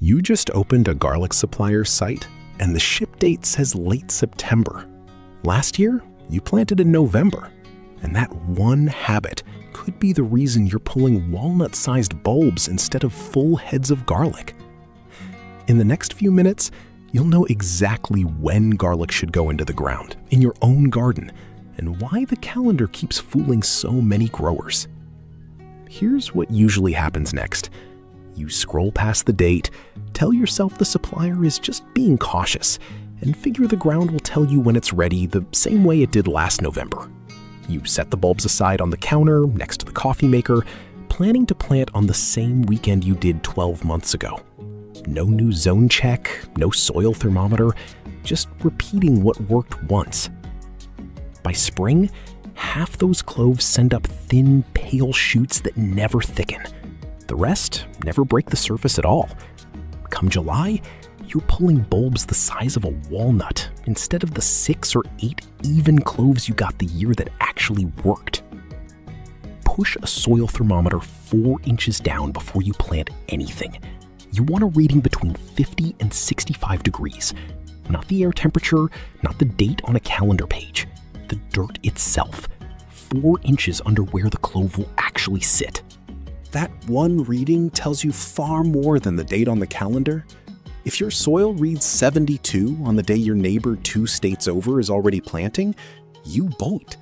You just opened a garlic supplier site, and the ship date says late September. Last year, you planted in November, and that one habit could be the reason you're pulling walnut-sized bulbs instead of full heads of garlic. In the next few minutes, you'll know exactly when garlic should go into the ground in your own garden and why the calendar keeps fooling so many growers. Here's what usually happens next. You scroll past the date, tell yourself the supplier is just being cautious, and figure the ground will tell you when it's ready the same way it did last November. You set the bulbs aside on the counter next to the coffee maker, planning to plant on the same weekend you did 12 months ago. No new zone check, no soil thermometer, just repeating what worked once. By spring, half those cloves send up thin, pale shoots that never thicken. The rest never break the surface at all. Come July, you're pulling bulbs the size of a walnut instead of the 6 or 8 even cloves you got the year that actually worked. Push a soil thermometer 4 inches down before you plant anything. You want a reading between 50 and 65 degrees. Not the air temperature, not the date on a calendar page. The dirt itself, 4 inches under where the clove will actually sit. That one reading tells you far more than the date on the calendar. If your soil reads 72 on the day your neighbor 2 states over is already planting, you bolt.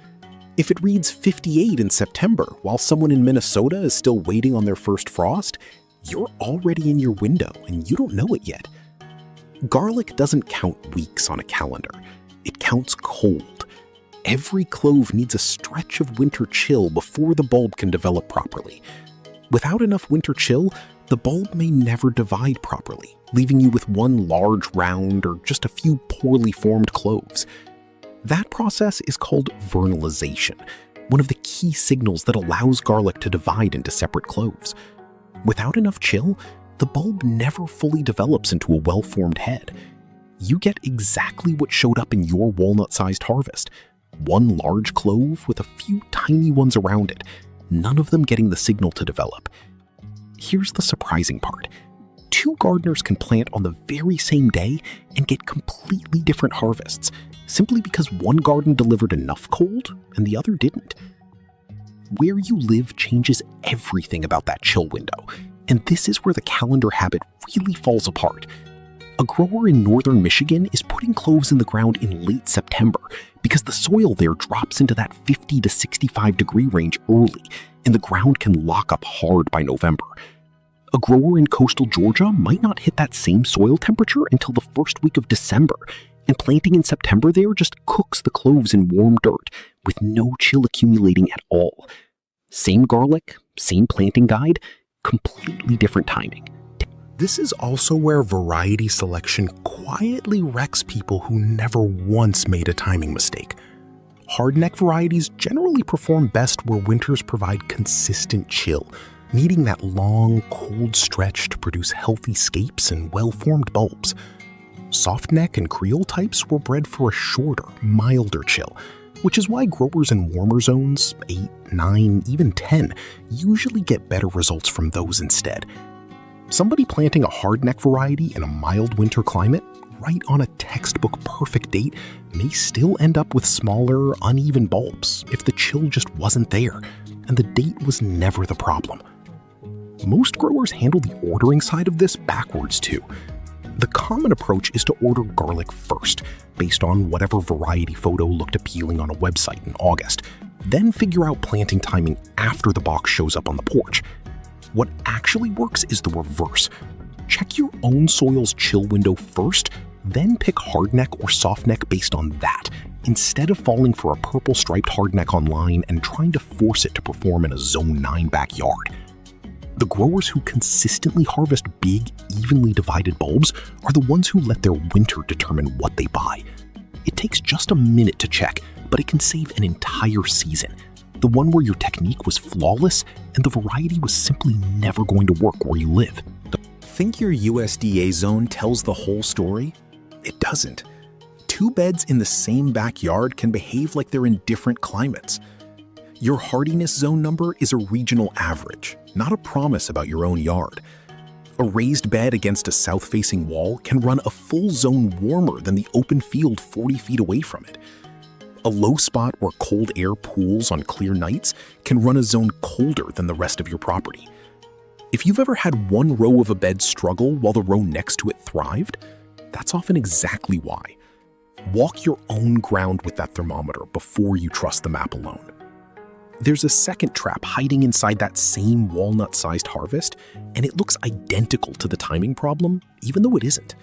If it reads 58 in September while someone in Minnesota is still waiting on their first frost, you're already in your window and you don't know it yet. Garlic doesn't count weeks on a calendar. It counts cold. Every clove needs a stretch of winter chill before the bulb can develop properly. Without enough winter chill, the bulb may never divide properly, leaving you with one large round or just a few poorly formed cloves. That process is called vernalization, one of the key signals that allows garlic to divide into separate cloves. Without enough chill, the bulb never fully develops into a well-formed head. You get exactly what showed up in your walnut-sized harvest. One large clove with a few tiny ones around it, none of them getting the signal to develop. Here's the surprising part. 2 gardeners can plant on the very same day and get completely different harvests, simply because one garden delivered enough cold and the other didn't. Where you live changes everything about that chill window, and this is where the calendar habit really falls apart. A grower in northern Michigan is putting cloves in the ground in late September because the soil there drops into that 50 to 65 degree range early, and the ground can lock up hard by November. A grower in coastal Georgia might not hit that same soil temperature until the first week of December, and planting in September there just cooks the cloves in warm dirt with no chill accumulating at all. Same garlic, same planting guide, completely different timing. This is also where variety selection quietly wrecks people who never once made a timing mistake. Hardneck varieties generally perform best where winters provide consistent chill, needing that long, cold stretch to produce healthy scapes and well-formed bulbs. Softneck and Creole types were bred for a shorter, milder chill, which is why growers in warmer zones, 8, 9, even 10, usually get better results from those instead. Somebody planting a hardneck variety in a mild winter climate, right on a textbook perfect date, may still end up with smaller, uneven bulbs if the chill just wasn't there, and the date was never the problem. Most growers handle the ordering side of this backwards too. The common approach is to order garlic first, based on whatever variety photo looked appealing on a website in August, then figure out planting timing after the box shows up on the porch. What actually works is the reverse. Check your own soil's chill window first, then pick hardneck or softneck based on that, instead of falling for a purple striped hardneck online and trying to force it to perform in a Zone 9 backyard. The growers who consistently harvest big, evenly divided bulbs are the ones who let their winter determine what they buy. It takes just a minute to check, but it can save an entire season. The one where your technique was flawless and the variety was simply never going to work where you live. Think your USDA zone tells the whole story? It doesn't. 2 beds in the same backyard can behave like they're in different climates. Your hardiness zone number is a regional average, not a promise about your own yard. A raised bed against a south-facing wall can run a full zone warmer than the open field 40 feet away from it. A low spot where cold air pools on clear nights can run a zone colder than the rest of your property. If you've ever had one row of a bed struggle while the row next to it thrived, that's often exactly why. Walk your own ground with that thermometer before you trust the map alone. There's a second trap hiding inside that same walnut-sized harvest, and it looks identical to the timing problem, even though it isn't.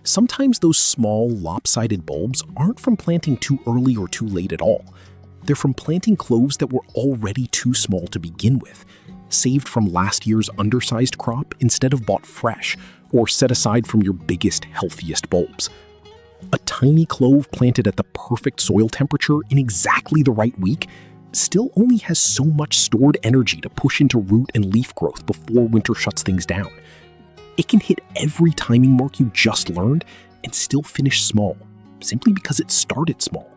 Sometimes those small, lopsided bulbs aren't from planting too early or too late at all. They're from planting cloves that were already too small to begin with, saved from last year's undersized crop instead of bought fresh, or set aside from your biggest, healthiest bulbs. A tiny clove planted at the perfect soil temperature in exactly the right week still only has so much stored energy to push into root and leaf growth before winter shuts things down. It can hit every timing mark you just learned and still finish small, simply because it started small.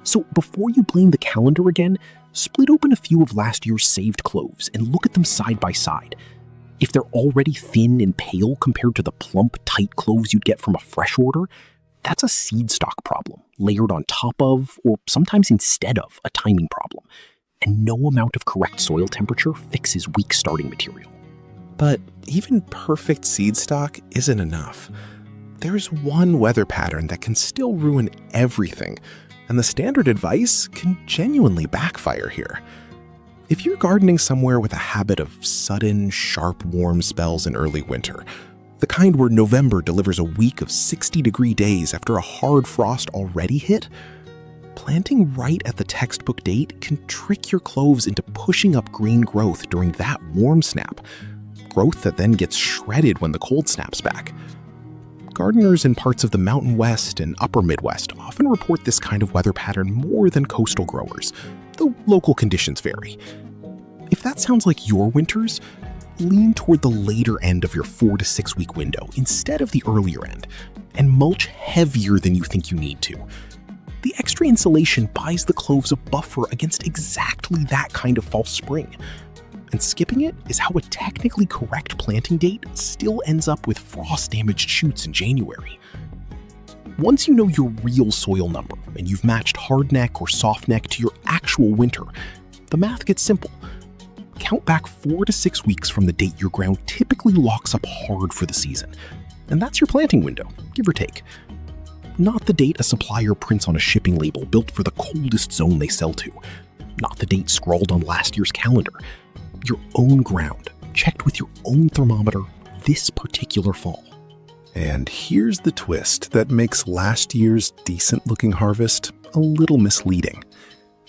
So before you blame the calendar again, split open a few of last year's saved cloves and look at them side by side. If they're already thin and pale compared to the plump, tight cloves you'd get from a fresh order, that's a seed stock problem, layered on top of, or sometimes instead of, a timing problem. And no amount of correct soil temperature fixes weak starting material. But even perfect seed stock isn't enough. There's one weather pattern that can still ruin everything, and the standard advice can genuinely backfire here. If you're gardening somewhere with a habit of sudden, sharp, warm spells in early winter, the kind where November delivers a week of 60-degree days after a hard frost already hit, planting right at the textbook date can trick your cloves into pushing up green growth during that warm snap, growth that then gets shredded when the cold snaps back. Gardeners in parts of the Mountain West and Upper Midwest often report this kind of weather pattern more than coastal growers, though local conditions vary. If that sounds like your winters, lean toward the later end of your 4 to 6 week window instead of the earlier end, and mulch heavier than you think you need to. The extra insulation buys the cloves a buffer against exactly that kind of false spring. And skipping it is how a technically correct planting date still ends up with frost-damaged shoots in January. Once you know your real soil number and you've matched hardneck or softneck to your actual winter, the math gets simple. Count back 4 to 6 weeks from the date your ground typically locks up hard for the season. And that's your planting window, give or take. Not the date a supplier prints on a shipping label built for the coldest zone they sell to. Not the date scrawled on last year's calendar. Your own ground, checked with your own thermometer this particular fall. And here's the twist that makes last year's decent-looking harvest a little misleading.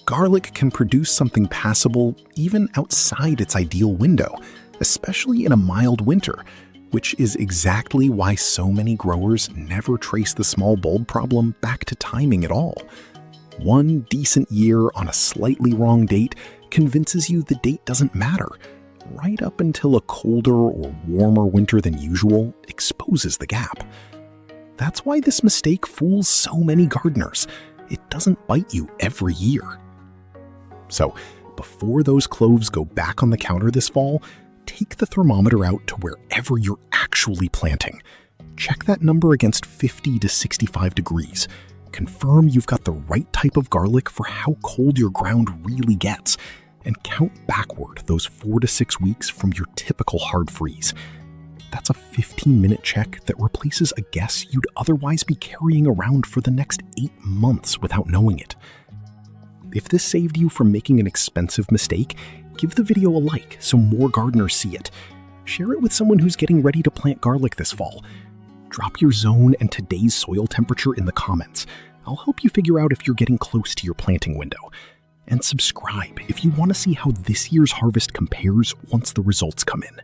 Garlic can produce something passable even outside its ideal window, especially in a mild winter, which is exactly why so many growers never trace the small bulb problem back to timing at all. One decent year on a slightly wrong date convinces you the date doesn't matter, right up until a colder or warmer winter than usual exposes the gap. That's why this mistake fools so many gardeners. It doesn't bite you every year. So, before those cloves go back on the counter this fall, take the thermometer out to wherever you're actually planting. Check that number against 50 to 65 degrees. Confirm you've got the right type of garlic for how cold your ground really gets, and count backward those 4 to 6 weeks from your typical hard freeze. That's a 15-minute check that replaces a guess you'd otherwise be carrying around for the next 8 months without knowing it. If this saved you from making an expensive mistake, give the video a like so more gardeners see it. Share it with someone who's getting ready to plant garlic this fall. Drop your zone and today's soil temperature in the comments. I'll help you figure out if you're getting close to your planting window. And subscribe if you want to see how this year's harvest compares once the results come in.